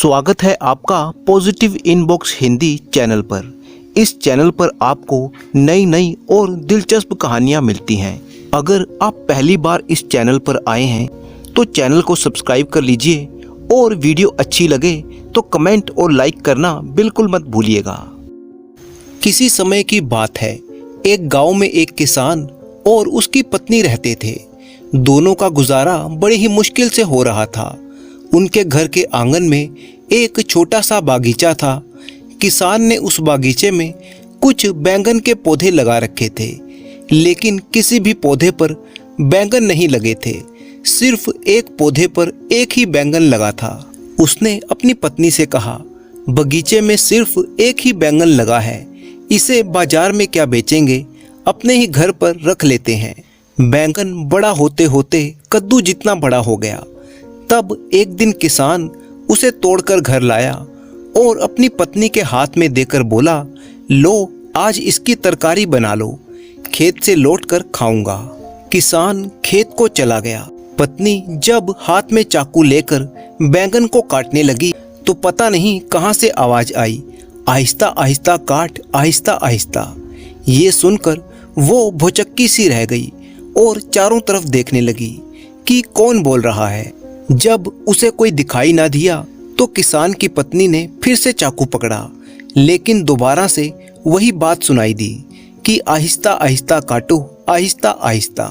स्वागत है आपका पॉजिटिव इनबॉक्स हिंदी चैनल पर। इस चैनल पर आपको नई नई और दिलचस्प कहानियाँ मिलती हैं। अगर आप पहली बार इस चैनल पर आए हैं तो चैनल को सब्सक्राइब कर लीजिए और वीडियो अच्छी लगे तो कमेंट और लाइक करना बिल्कुल मत भूलिएगा। किसी समय की बात है, एक गांव में एक किसान और उसकी पत्नी रहते थे। दोनों का गुजारा बड़ी ही मुश्किल से हो रहा था। उनके घर के आंगन में एक छोटा सा बागीचा था। किसान ने उस बागीचे में कुछ बैंगन के पौधे लगा रखे थे, लेकिन किसी भी पौधे पर बैंगन नहीं लगे थे। सिर्फ एक पौधे पर एक ही बैंगन लगा था। उसने अपनी पत्नी से कहा, बगीचे में सिर्फ एक ही बैंगन लगा है, इसे बाजार में क्या बेचेंगे, अपने ही घर पर रख लेते हैं। बैंगन बड़ा होते होते कद्दू जितना बड़ा हो गया। तब एक दिन किसान उसे तोड़कर घर लाया और अपनी पत्नी के हाथ में देकर बोला, लो आज इसकी तरकारी बना लो, खेत से लौटकर खाऊंगा। किसान खेत को चला गया। पत्नी जब हाथ में चाकू लेकर बैंगन को काटने लगी तो पता नहीं कहां से आवाज आई, आहिस्ता आहिस्ता काट, आहिस्ता आहिस्ता। ये सुनकर वो भौचक्की सी रह गई और चारों तरफ देखने लगी कि कौन बोल रहा है। जब उसे कोई दिखाई ना दिया तो किसान की पत्नी ने फिर से चाकू पकड़ा, लेकिन दोबारा से वही बात सुनाई दी कि आहिस्ता आहिस्ता काटो, आहिस्ता आहिस्ता।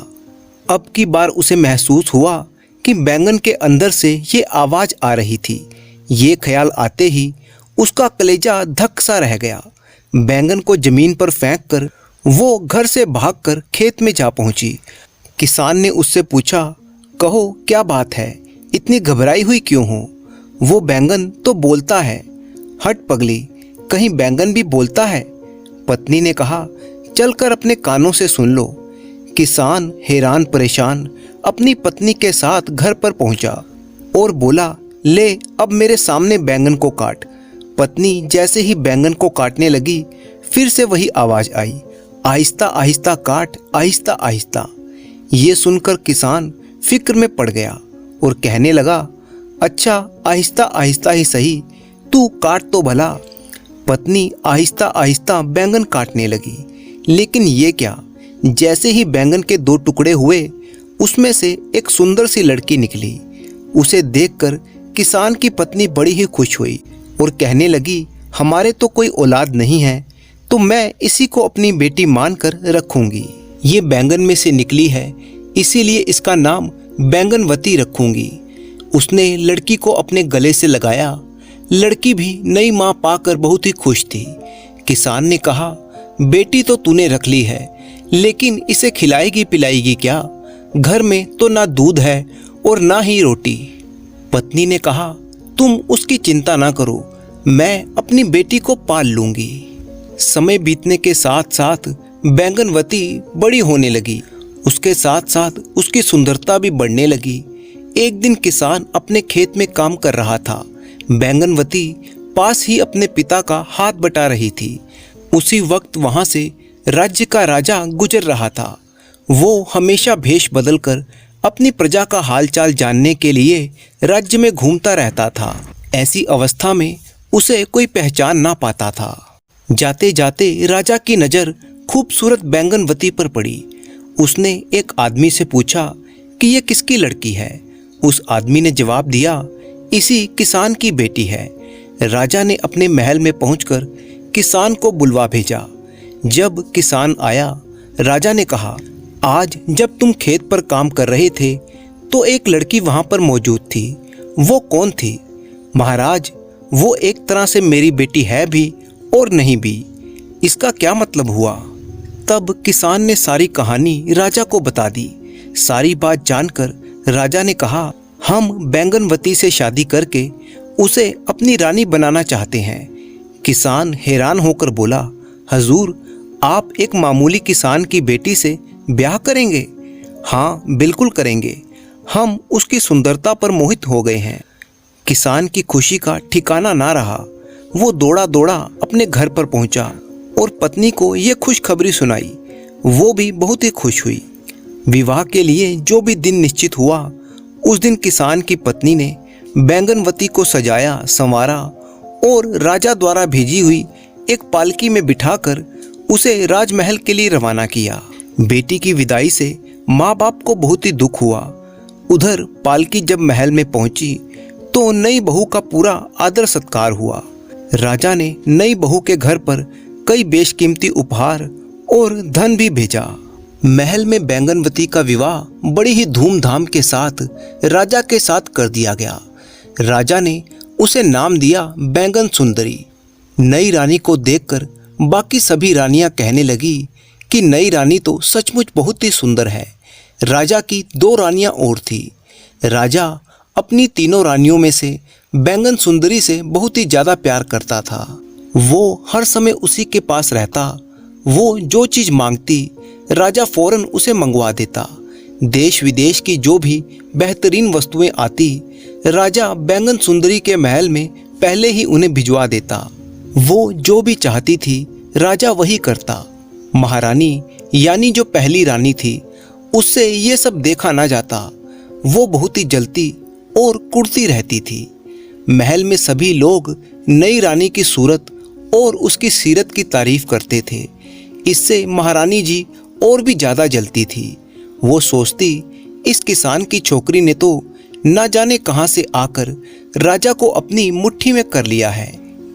अब की बार उसे महसूस हुआ कि बैंगन के अंदर से ये आवाज आ रही थी। ये ख्याल आते ही उसका कलेजा धक सा रह गया। बैंगन को जमीन पर फेंक कर वो घर से भागकर खेत में जा पहुंची। किसान ने उससे पूछा, कहो क्या बात है, इतनी घबराई हुई क्यों हो? वो बैंगन तो बोलता है। हट पगली, कहीं बैंगन भी बोलता है? पत्नी ने कहा, चलकर अपने कानों से सुन लो। किसान हैरान परेशान अपनी पत्नी के साथ घर पर पहुंचा और बोला, ले अब मेरे सामने बैंगन को काट। पत्नी जैसे ही बैंगन को काटने लगी, फिर से वही आवाज आई, आहिस्ता आहिस्ता काट, आहिस्ता आहिस्ता। ये सुनकर किसान फिक्र में पड़ गया और कहने लगा, अच्छा आहिस्ता आहिस्ता ही सही, तू काट तो भला। पत्नी आहिस्ता आहिस्ता बैंगन काटने लगी, लेकिन ये क्या, जैसे ही बैंगन के दो टुकड़े हुए उसमें से एक सुंदर सी लड़की निकली। उसे देखकर किसान की पत्नी बड़ी ही खुश हुई और कहने लगी, हमारे तो कोई औलाद नहीं है, तो मैं इसी को अपनी बेटी मानकर रखूंगी। ये बैंगन में से निकली है, इसीलिए इसका नाम बैंगनवती रखूंगी। उसने लड़की को अपने गले से लगाया। लड़की भी नई माँ पाकर बहुत ही खुश थी। किसान ने कहा, बेटी तो तूने रख ली है, लेकिन इसे खिलाएगी पिलाएगी क्या? घर में तो ना दूध है और ना ही रोटी। पत्नी ने कहा, तुम उसकी चिंता ना करो, मैं अपनी बेटी को पाल लूंगी। समय बीतने के साथ साथ बैंगनवती बड़ी होने लगी। उसके साथ साथ उसकी सुंदरता भी बढ़ने लगी। एक दिन किसान अपने खेत में काम कर रहा था। बैंगनवती पास ही अपने पिता का हाथ बटा रही थी। उसी वक्त वहां से राज्य का राजा गुजर रहा था। वो हमेशा भेष बदलकर अपनी प्रजा का हालचाल जानने के लिए राज्य में घूमता रहता था। ऐसी अवस्था में उसे कोई पहचान ना पाता था। जाते जाते राजा की नज़र खूबसूरत बैंगनवती पर पड़ी। उसने एक आदमी से पूछा कि यह किसकी लड़की है? उस आदमी ने जवाब दिया, इसी किसान की बेटी है। राजा ने अपने महल में पहुंचकर किसान को बुलवा भेजा। जब किसान आया, राजा ने कहा, आज जब तुम खेत पर काम कर रहे थे तो एक लड़की वहां पर मौजूद थी, वो कौन थी? महाराज, वो एक तरह से मेरी बेटी है भी और नहीं भी। इसका क्या मतलब हुआ? तब किसान ने सारी कहानी राजा को बता दी। सारी बात जानकर राजा ने कहा, हम बैंगनवती से शादी करके उसे अपनी रानी बनाना चाहते हैं। किसान हैरान होकर बोला, हजूर, आप एक मामूली किसान की बेटी से ब्याह करेंगे? हाँ बिल्कुल करेंगे, हम उसकी सुंदरता पर मोहित हो गए हैं। किसान की खुशी का ठिकाना ना रहा। वो दौड़ा दौड़ा अपने घर पर पहुंचा और पत्नी को ये खुशखबरी सुनाई। वो भी बहुत ही खुश हुई। विवाह के लिए जो भी दिन निश्चित हुआ, उस दिन किसान की पत्नी ने बैंगनवती को सजाया संवारा और राजा द्वारा भेजी हुई एक पालकी में बिठाकर उसे राजमहल के लिए रवाना किया। बेटी की विदाई से माँ बाप को बहुत ही दुख हुआ। उधर पालकी जब महल में पहुंची तो नई बहू का पूरा आदर सत्कार हुआ। राजा ने नई बहू के घर पर कई बेशकीमती उपहार और धन भी भेजा। महल में बैंगनवती का विवाह बड़ी ही धूमधाम के साथ राजा के साथ कर दिया गया। राजा ने उसे नाम दिया बैंगन सुंदरी। नई रानी को देखकर बाकी सभी रानियां कहने लगी कि नई रानी तो सचमुच बहुत ही सुंदर है। राजा की 2 रानियां और थी। राजा अपनी तीनों रानियों में से बैंगन सुंदरी से बहुत ही ज़्यादा प्यार करता था। वो हर समय उसी के पास रहता। वो जो चीज़ मांगती राजा फौरन उसे मंगवा देता। देश विदेश की जो भी बेहतरीन वस्तुएं आती राजा बैंगन सुंदरी के महल में पहले ही उन्हें भिजवा देता। वो जो भी चाहती थी राजा वही करता। महारानी यानी जो पहली रानी थी उससे ये सब देखा ना जाता। वो बहुत ही जलती और कुड़ती रहती थी। महल में सभी लोग नई रानी की सूरत और उसकी सीरत की तारीफ करते थे। इससे महारानी जी और भी ज़्यादा जलती थी। वो सोचती इस किसान की छोकरी ने तो ना जाने कहां से आकर राजा को अपनी मुट्ठी में कर लिया है।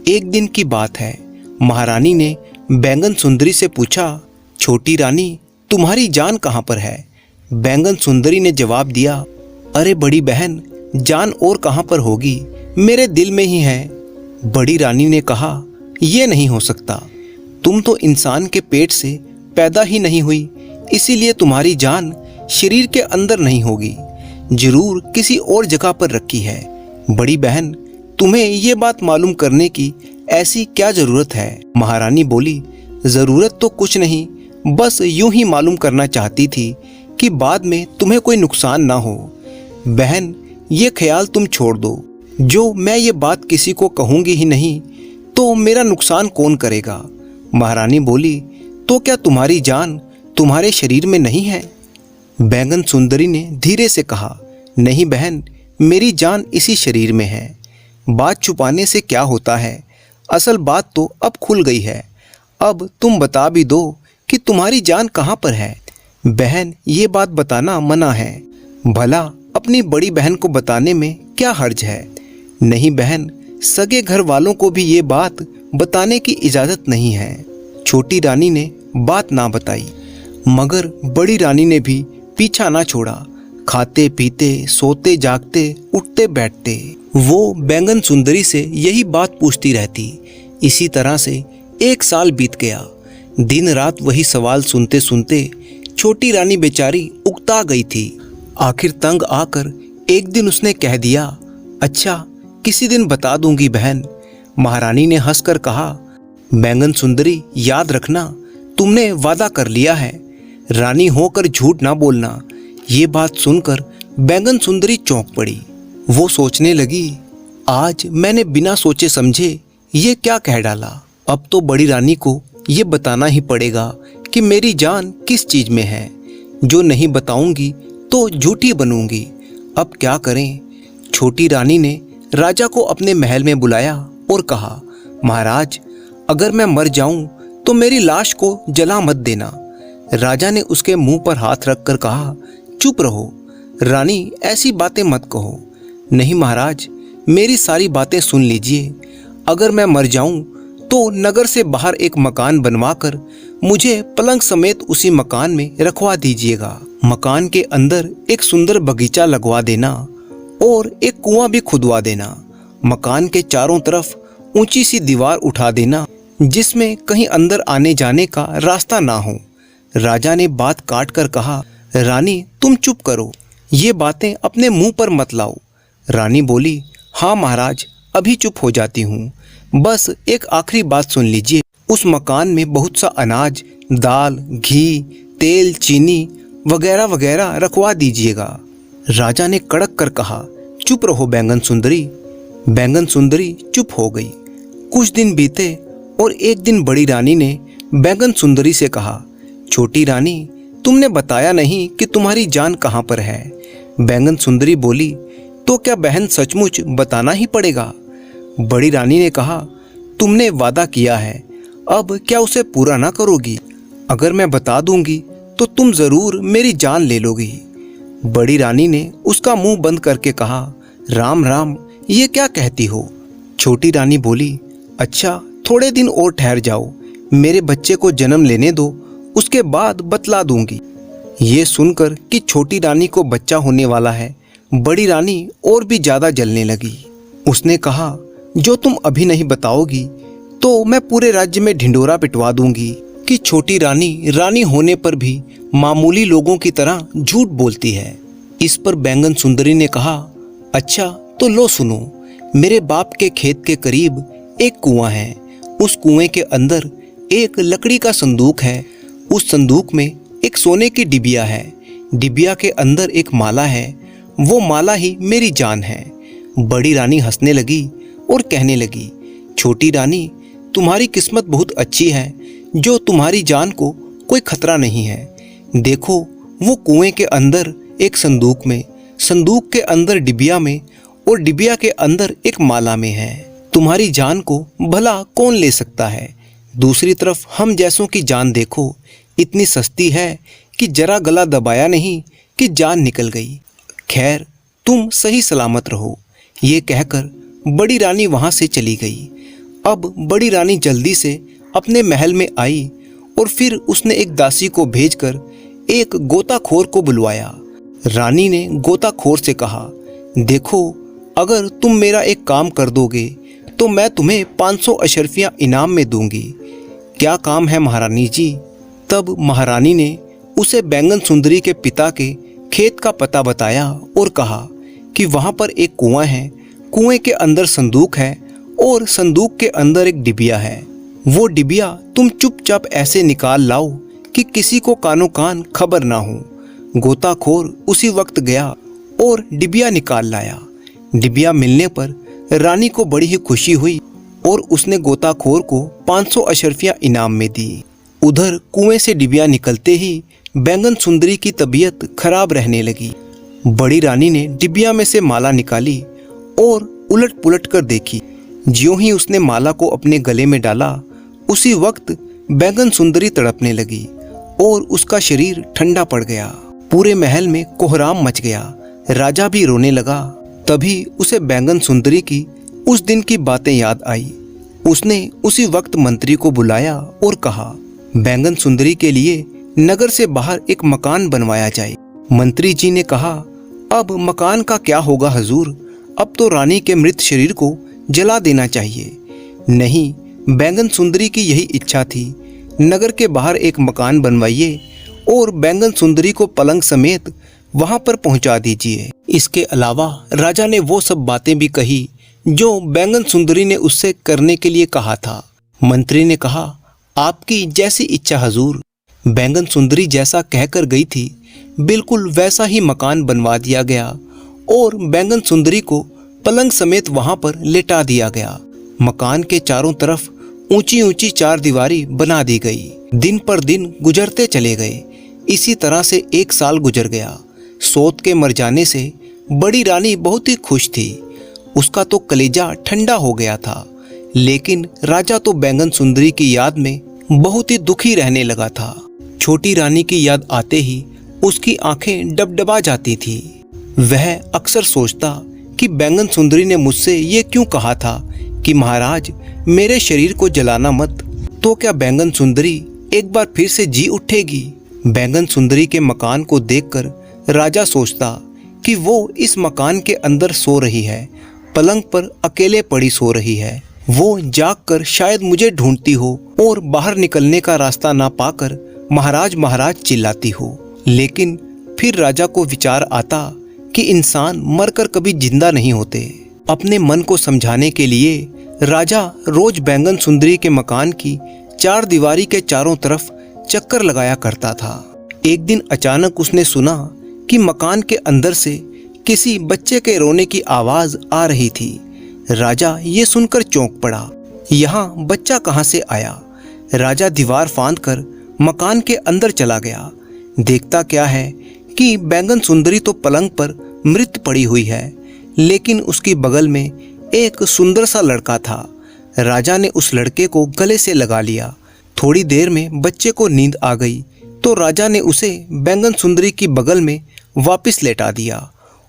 एक दिन की बात है, महारानी ने बैंगन सुंदरी से पूछा, छोटी रानी तुम्हारी जान कहां पर है? बैंगन सुंदरी ने जवाब दिया, अरे बड़ी बहन, जान और कहां पर होगी, मेरे दिल में ही है। बड़ी रानी ने कहा, यह नहीं हो सकता, तुम तो इंसान के पेट से पैदा ही नहीं हुई, इसीलिए तुम्हारी जान शरीर के अंदर नहीं होगी, जरूर किसी और जगह पर रखी है। बड़ी बहन, तुम्हें ये बात मालूम करने की ऐसी क्या जरूरत है? महारानी बोली, जरूरत तो कुछ नहीं, बस यूं ही मालूम करना चाहती थी कि बाद में तुम्हें कोई नुकसान ना हो। बहन, ये ख्याल तुम छोड़ दो, जो मैं ये बात किसी को कहूंगी ही नहीं तो मेरा नुकसान कौन करेगा? महारानी बोली, तो क्या तुम्हारी जान तुम्हारे शरीर में नहीं है? बैंगन सुंदरी ने धीरे से कहा, नहीं बहन, मेरी जान इसी शरीर में है। बात छुपाने से क्या होता है, असल बात तो अब खुल गई है। अब तुम बता भी दो कि तुम्हारी जान कहाँ पर है। बहन, ये बात बताना मना है। भला अपनी बड़ी बहन को बताने में क्या हर्ज है? नहीं बहन, सगे घर वालों को भी ये बात बताने की इजाज़त नहीं है। छोटी रानी ने बात ना बताई, मगर बड़ी रानी ने भी पीछा ना छोड़ा। खाते पीते, सोते जागते, उठते बैठते वो बैंगन सुंदरी से यही बात पूछती रहती। इसी तरह से 1 साल बीत गया। दिन रात वही सवाल सुनते सुनते छोटी रानी बेचारी उकता गई थी। आखिर तंग आकर एक दिन उसने कह दिया, अच्छा किसी दिन बता दूंगी बहन। महारानी ने हंसकर कहा, बैंगन सुंदरी, याद रखना, तुमने वादा कर लिया है, रानी होकर झूठ ना बोलना। ये बात सुनकर बैंगन सुंदरी चौंक पड़ी। वो सोचने लगी, आज मैंने बिना सोचे समझे ये क्या कह डाला। अब तो बड़ी रानी को ये बताना ही पड़ेगा कि मेरी जान किस चीज में है। जो नहीं बताऊंगी तो झूठी बनूंगी। अब क्या करें? छोटी रानी ने राजा को अपने महल में बुलाया और कहा, महाराज, अगर मैं मर जाऊं तो मेरी लाश को जला मत देना। राजा ने उसके मुंह पर हाथ रखकर कहा, चुप रहो रानी, ऐसी बातें मत कहो। नहीं महाराज, मेरी सारी बातें सुन लीजिए। अगर मैं मर जाऊं तो नगर से बाहर एक मकान बनवाकर मुझे पलंग समेत उसी मकान में रखवा दीजिएगा। मकान के अंदर एक सुंदर बगीचा लगवा देना और एक कुआं भी खुदवा देना। मकान के चारों तरफ ऊंची सी दीवार उठा देना जिसमें कहीं अंदर आने जाने का रास्ता ना हो। राजा ने बात काट कर कहा, रानी तुम चुप करो, ये बातें अपने मुंह पर मत लाओ। रानी बोली, हाँ महाराज, अभी चुप हो जाती हूँ, बस एक आखिरी बात सुन लीजिए। उस मकान में बहुत सा अनाज, दाल, घी, तेल, चीनी वगैरह वगैरह रखवा दीजिएगा। राजा ने कड़क कर कहा, चुप रहो बैंगन सुंदरी। बैंगन सुंदरी चुप हो गई। कुछ दिन बीते और एक दिन बड़ी रानी ने बैंगन सुंदरी से कहा, छोटी रानी, तुमने बताया नहीं कि तुम्हारी जान कहाँ पर है। बैंगन सुंदरी बोली, तो क्या बहन सचमुच बताना ही पड़ेगा? बड़ी रानी ने कहा, तुमने वादा किया है, अब क्या उसे पूरा ना करोगी? अगर मैं बता दूंगी तो तुम जरूर मेरी जान ले लोगी। बड़ी रानी ने उसका मुंह बंद करके कहा, राम राम, ये क्या कहती हो? छोटी रानी बोली, अच्छा थोड़े दिन और ठहर जाओ, मेरे बच्चे को जन्म लेने दो, उसके बाद बतला दूंगी। ये सुनकर कि छोटी रानी को बच्चा होने वाला है, बड़ी रानी और भी ज्यादा जलने लगी। उसने कहा, जो तुम अभी नहीं बताओगी तो मैं पूरे राज्य में ढिंढोरा पिटवा दूंगी कि छोटी रानी रानी होने पर भी मामूली लोगों की तरह झूठ बोलती है। इस पर बैंगन सुंदरी ने कहा, अच्छा तो लो सुनो, मेरे बाप के खेत के करीब एक कुआं है, उस कुएं के अंदर एक लकड़ी का संदूक है, उस संदूक में एक सोने की डिबिया है, डिबिया के अंदर एक माला है, वो माला ही मेरी जान है। बड़ी रानी हंसने लगी और कहने लगी, छोटी रानी, तुम्हारी किस्मत बहुत अच्छी है जो तुम्हारी जान को कोई खतरा नहीं है। देखो वो कुएं के अंदर एक संदूक में, संदूक के अंदर डिबिया में और डिबिया के अंदर एक माला में है। तुम्हारी जान को भला कौन ले सकता है? दूसरी तरफ हम जैसों की जान देखो, इतनी सस्ती है कि जरा गला दबाया नहीं कि जान निकल गई। खैर तुम सही सलामत रहो। ये कहकर बड़ी रानी वहां से चली गई। अब बड़ी रानी जल्दी से अपने महल में आई और फिर उसने एक दासी को भेजकर एक गोताखोर को बुलवाया। रानी ने गोताखोर से कहा, देखो अगर तुम मेरा एक काम कर दोगे तो मैं तुम्हें 500 अशर्फियाँ इनाम में दूंगी। क्या काम है महारानी जी? तब महारानी ने उसे बैंगन सुंदरी के पिता के खेत का पता बताया और कहा कि वहां पर एक कुआं है, कुएं के अंदर संदूक है और संदूक के अंदर एक डिबिया है। वो डिबिया तुम चुपचाप ऐसे निकाल लाओ कि किसी को कानो कान खबर ना हो। गोताखोर उसी वक्त गया और डिबिया निकाल लाया। डिबिया मिलने पर रानी को बड़ी ही खुशी हुई और उसने गोताखोर को 500 अशर्फियाँ इनाम में दी। उधर कुएं से डिबिया निकलते ही बैंगन सुंदरी की तबीयत खराब रहने लगी। बड़ी रानी ने डिबिया में से माला निकाली और उलट पुलट कर देखी। ज्यों ही उसने माला को अपने गले में डाला, उसी वक्त बैंगन सुंदरी तड़पने लगी और उसका शरीर ठंडा पड़ गया। पूरे महल में कोहराम मच गया। राजा भी रोने लगा। तभी उसे बैंगन सुंदरी की उस दिन की बातें याद आई। उसने उसी वक्त मंत्री को बुलाया और कहा, बैंगन सुंदरी के लिए नगर से बाहर एक मकान बनवाया जाए। मंत्री जी ने कहा, अब मकान का क्या होगा हजूर, अब तो रानी के मृत शरीर को जला देना चाहिए। नहीं, बैंगन सुंदरी की यही इच्छा थी। नगर के बाहर एक मकान बनवाइए और बैंगन सुंदरी को पलंग समेत वहां पर पहुंचा दीजिए। इसके अलावा राजा ने वो सब बातें भी कही जो बैंगन सुंदरी ने उससे करने के लिए कहा था। मंत्री ने कहा, आपकी जैसी इच्छा हजूर। बैंगन सुंदरी जैसा कहकर गई थी, बिल्कुल वैसा ही मकान बनवा दिया गया और बैंगन सुंदरी को पलंग समेत वहां पर लेटा दिया गया। मकान के चारों तरफ ऊंची ऊंची चार दीवारी बना दी गई। दिन पर दिन गुजरते चले गए। इसी तरह से 1 साल गुजर गया। सोत के मर जाने से बड़ी रानी बहुत ही खुश थी। उसका तो कलेजा ठंडा हो गया था, लेकिन राजा तो बैंगन सुंदरी की याद में बहुत ही दुखी रहने लगा था। छोटी रानी की याद आते ही उसकी आंखें डबडबा जाती थी। वह अक्सर सोचता कि बैंगन सुंदरी ने मुझसे ये क्यों कहा था कि महाराज मेरे शरीर को जलाना मत, तो क्या बैंगन सुंदरी एक बार फिर से जी उठेगी। बैंगन सुंदरी के मकान को देखकर राजा सोचता कि वो इस मकान के अंदर सो रही है, पलंग पर अकेले पड़ी सो रही है। वो जागकर शायद मुझे ढूंढती हो और बाहर निकलने का रास्ता ना पाकर महाराज महाराज चिल्लाती हो। लेकिन फिर राजा को विचार आता कि इंसान मरकर कभी जिंदा नहीं होते। अपने मन को समझाने के लिए राजा रोज बैंगन सुंदरी के मकान की 4 दीवारी के चारों तरफ चक्कर लगाया करता था। एक दिन अचानक उसने सुना कि मकान के अंदर से किसी बच्चे के रोने की आवाज आ रही थी। राजा ये सुनकर चौंक पड़ा। यहाँ बच्चा कहाँ से आया? राजा दीवार फांद कर मकान के अंदर चला गया। देखता क्या है कि बैंगन सुंदरी तो पलंग पर मृत पड़ी हुई है। लेकिन उसकी बगल में एक सुंदर सा लड़का था। राजा ने उस लड़के को गले से लगा लिया। थोड़ी देर में बच्चे को नींद आ गई तो राजा ने उसे बैंगन सुंदरी की बगल में वापस लेटा दिया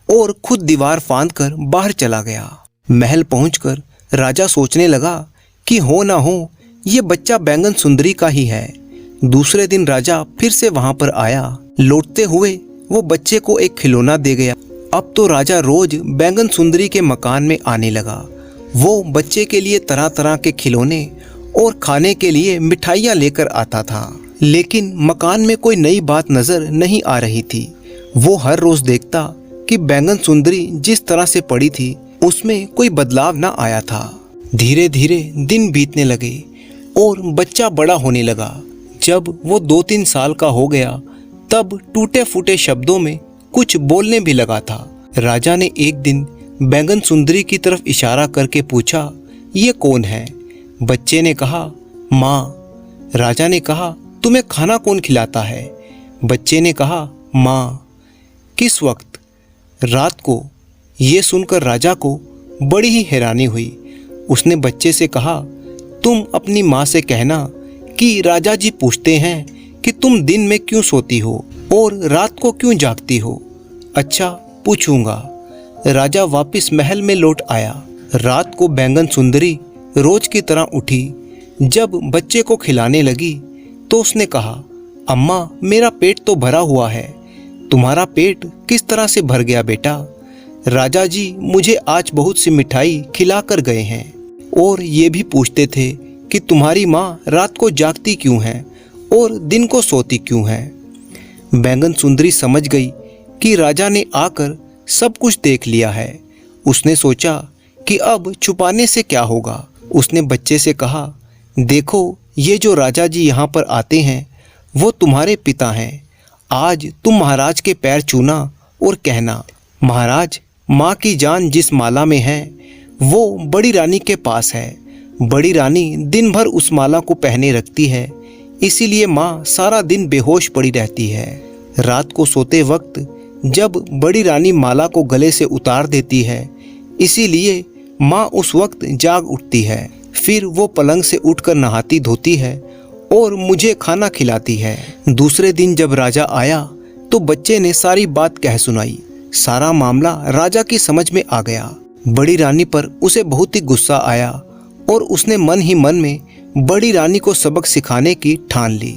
और खुद दीवार फांदकर बाहर चला गया। महल पहुंचकर राजा सोचने लगा कि हो ना हो ये बच्चा बैंगन सुंदरी का ही है। दूसरे दिन राजा फिर से वहां पर आया। लौटते हुए वो बच्चे को एक खिलौना दे गया। अब तो राजा रोज बैंगन सुंदरी के मकान में आने लगा। वो बच्चे के लिए तरह तरह के खिलौने और खाने के लिए मिठाइयाँ लेकर आता था, लेकिन मकान में कोई नई बात नजर नहीं आ रही थी। वो हर रोज देखता कि बैंगन सुंदरी जिस तरह से पड़ी थी उसमें कोई बदलाव ना आया था। धीरे धीरे दिन बीतने लगे और बच्चा बड़ा होने लगा। जब वो 2-3 साल का हो गया तब टूटे फूटे शब्दों में कुछ बोलने भी लगा था। राजा ने एक दिन बैंगन सुंदरी की तरफ इशारा करके पूछा, ये कौन है? बच्चे ने कहा, माँ। राजा ने कहा, तुम्हें खाना कौन खिलाता है? बच्चे ने कहा, माँ। किस वक्त? रात को। ये सुनकर राजा को बड़ी ही हैरानी हुई। उसने बच्चे से कहा, तुम अपनी माँ से कहना कि राजा जी पूछते हैं कि तुम दिन में क्यों सोती हो और रात को क्यों जागती हो। अच्छा, पूछूंगा। राजा वापस महल में लौट आया। रात को बैंगन सुंदरी रोज की तरह उठी। जब बच्चे को खिलाने लगी तो उसने कहा, अम्मा, मेरा पेट तो भरा हुआ है। तुम्हारा पेट किस तरह से भर गया बेटा? राजा जी मुझे आज बहुत सी मिठाई खिला कर गए हैं और ये भी पूछते थे कि तुम्हारी माँ रात को जागती क्यों है और दिन को सोती क्यों है। बैंगन सुंदरी समझ गई कि राजा ने आकर सब कुछ देख लिया है। उसने सोचा कि अब छुपाने से क्या होगा। उसने बच्चे से कहा, देखो, ये जो राजा जी यहाँ पर आते हैं वो तुम्हारे पिता हैं। आज तुम महाराज के पैर छूना और कहना, महाराज, माँ की जान जिस माला में है वो बड़ी रानी के पास है। बड़ी रानी दिन भर उस माला को पहने रखती है, इसीलिए माँ सारा दिन बेहोश पड़ी रहती है। रात को सोते वक्त जब बड़ी रानी माला को गले से उतार देती है, इसीलिए माँ उस वक्त जाग उठती है। फिर वो पलंग से उठकर नहाती धोती है और मुझे खाना खिलाती है। दूसरे दिन जब राजा आया तो बच्चे ने सारी बात कह सुनाई। सारा मामला राजा की समझ में आ गया। बड़ी रानी पर उसे बहुत ही गुस्सा आया और उसने मन ही मन में बड़ी रानी को सबक सिखाने की ठान ली।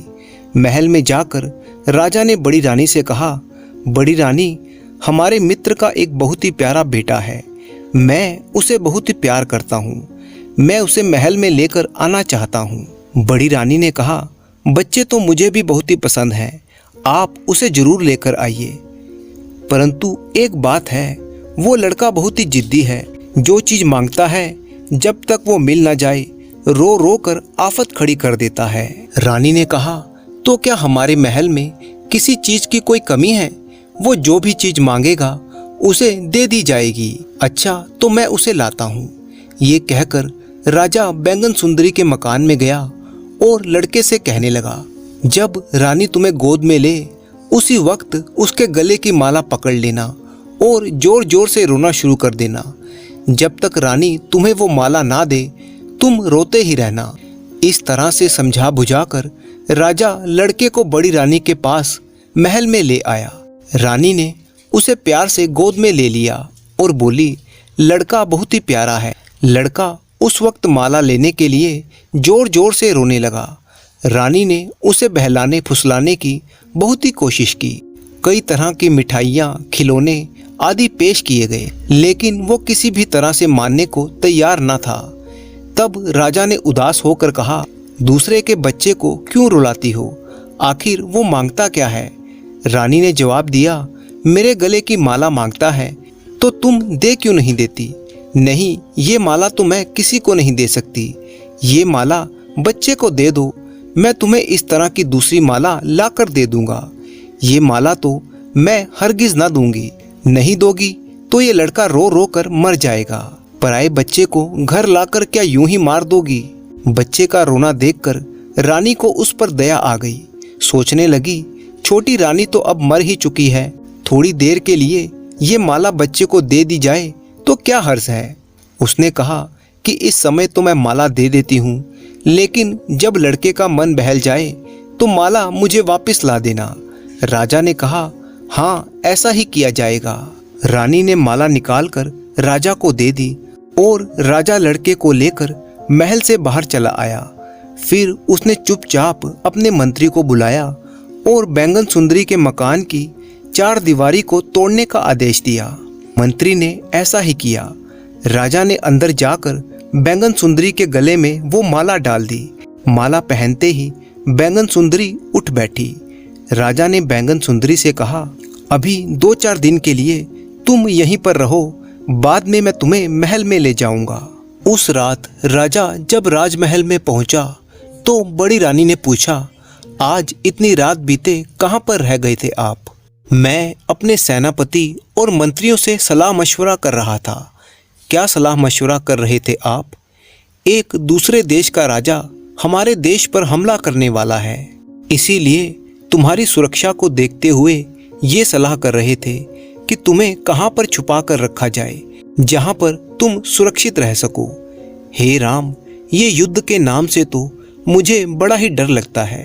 महल में जाकर राजा ने बड़ी रानी से कहा, बड़ी रानी, हमारे मित्र का एक बहुत ही प्यारा बेटा है। मैं उसे बहुत ही प्यार करता हूँ। मैं उसे महल में लेकर आना चाहता हूँ। बड़ी रानी ने कहा, बच्चे तो मुझे भी बहुत ही पसंद हैं, आप उसे जरूर लेकर आइए। परंतु एक बात है, वो लड़का बहुत ही जिद्दी है। जो चीज़ मांगता है जब तक वो मिल ना जाए रो रो कर आफत खड़ी कर देता है। रानी ने कहा, तो क्या हमारे महल में किसी चीज़ की कोई कमी है? वो जो भी चीज़ मांगेगा उसे दे दी जाएगी। अच्छा, तो मैं उसे लाता हूँ। ये कहकर राजा बैंगन सुंदरी के मकान में गया और लड़के से कहने लगा, जब रानी तुम्हें गोद में ले उसी वक्त उसके गले की माला पकड़ लेना और जोर जोर से रोना शुरू कर देना। जब तक रानी तुम्हें वो माला ना दे तुम रोते ही रहना। इस तरह से समझा बुझाकर राजा लड़के को बड़ी रानी के पास महल में ले आया। रानी ने उसे प्यार से गोद में ले लिया और बोली, लड़का बहुत ही प्यारा है। लड़का उस वक्त माला लेने के लिए जोर जोर से रोने लगा। रानी ने उसे बहलाने फुसलाने की बहुत ही कोशिश की। कई तरह की मिठाइयाँ, खिलौने आदि पेश किए गए, लेकिन वो किसी भी तरह से मानने को तैयार न था। तब राजा ने उदास होकर कहा, दूसरे के बच्चे को क्यों रुलाती हो? आखिर वो मांगता क्या है? रानी ने जवाब दिया, मेरे गले की माला मांगता है तो तुम दे क्यों नहीं देती? नहीं, ये माला तो मैं किसी को नहीं दे सकती। ये माला बच्चे को दे दो, मैं तुम्हें इस तरह की दूसरी माला लाकर दे दूंगा। ये माला तो मैं हरगिज ना दूंगी। नहीं दोगी तो ये लड़का रो रो कर मर जाएगा। पराए बच्चे को घर लाकर क्या यूं ही मार दोगी? बच्चे का रोना देखकर रानी को उस पर दया आ गई। सोचने लगी, छोटी रानी तो अब मर ही चुकी है, थोड़ी देर के लिए ये माला बच्चे को दे दी जाए क्या हर्ज है। उसने कहा कि इस समय तो मैं माला दे देती हूँ, लेकिन जब लड़के का मन बहल जाए तो माला मुझे वापस ला देना। राजा ने कहा, हाँ ऐसा ही किया जाएगा। रानी ने माला निकालकर राजा को दे दी और राजा लड़के को लेकर महल से बाहर चला आया। फिर उसने चुपचाप अपने मंत्री को बुलाया और बैंगन सुंदरी के मकान की 4 दीवारी को तोड़ने का आदेश दिया। मंत्री ने ऐसा ही किया। राजा ने अंदर जाकर बैंगन सुंदरी के गले में वो माला डाल दी। माला पहनते ही बैंगन सुंदरी उठ बैठी। राजा ने बैंगन सुंदरी से कहा, अभी 2-4 दिन के लिए तुम यहीं पर रहो, बाद में मैं तुम्हें महल में ले जाऊंगा। उस रात राजा जब राजमहल में पहुंचा तो बड़ी रानी ने पूछा, आज इतनी रात बीते कहाँ पर रह गए थे आप? मैं अपने सेनापति और मंत्रियों से सलाह मशवरा कर रहा था। क्या सलाह मशवरा कर रहे थे आप? एक दूसरे देश का राजा हमारे देश पर हमला करने वाला है, इसीलिए तुम्हारी सुरक्षा को देखते हुए ये सलाह कर रहे थे कि तुम्हें कहाँ पर छुपा कर रखा जाए जहाँ पर तुम सुरक्षित रह सको। हे राम, ये युद्ध के नाम से तो मुझे बड़ा ही डर लगता है।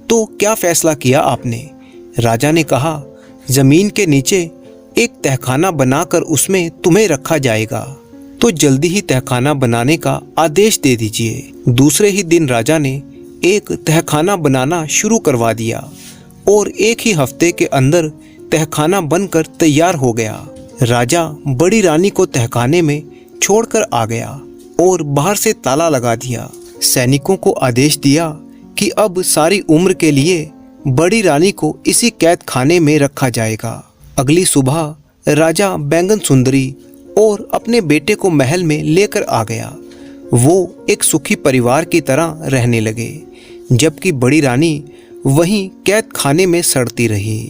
तो क्या फैसला किया आपने? राजा ने कहा, जमीन के नीचे एक तहखाना बनाकर उसमें तुम्हें रखा जाएगा। तो जल्दी ही तहखाना बनाने का आदेश दे दीजिए। दूसरे ही दिन राजा ने एक तहखाना बनाना शुरू करवा दिया और एक ही हफ्ते के अंदर तहखाना बनकर तैयार हो गया। राजा बड़ी रानी को तहखाने में छोड़कर आ गया और बाहर से ताला लगा दिया। सैनिकों को आदेश दिया कि अब सारी उम्र के लिए बड़ी रानी को इसी कैद खाने में रखा जाएगा। अगली सुबह राजा बैंगन सुंदरी और अपने बेटे को महल में लेकर आ गया। वो एक सुखी परिवार की तरह रहने लगे, जबकि बड़ी रानी वहीं कैद खाने में सड़ती रही।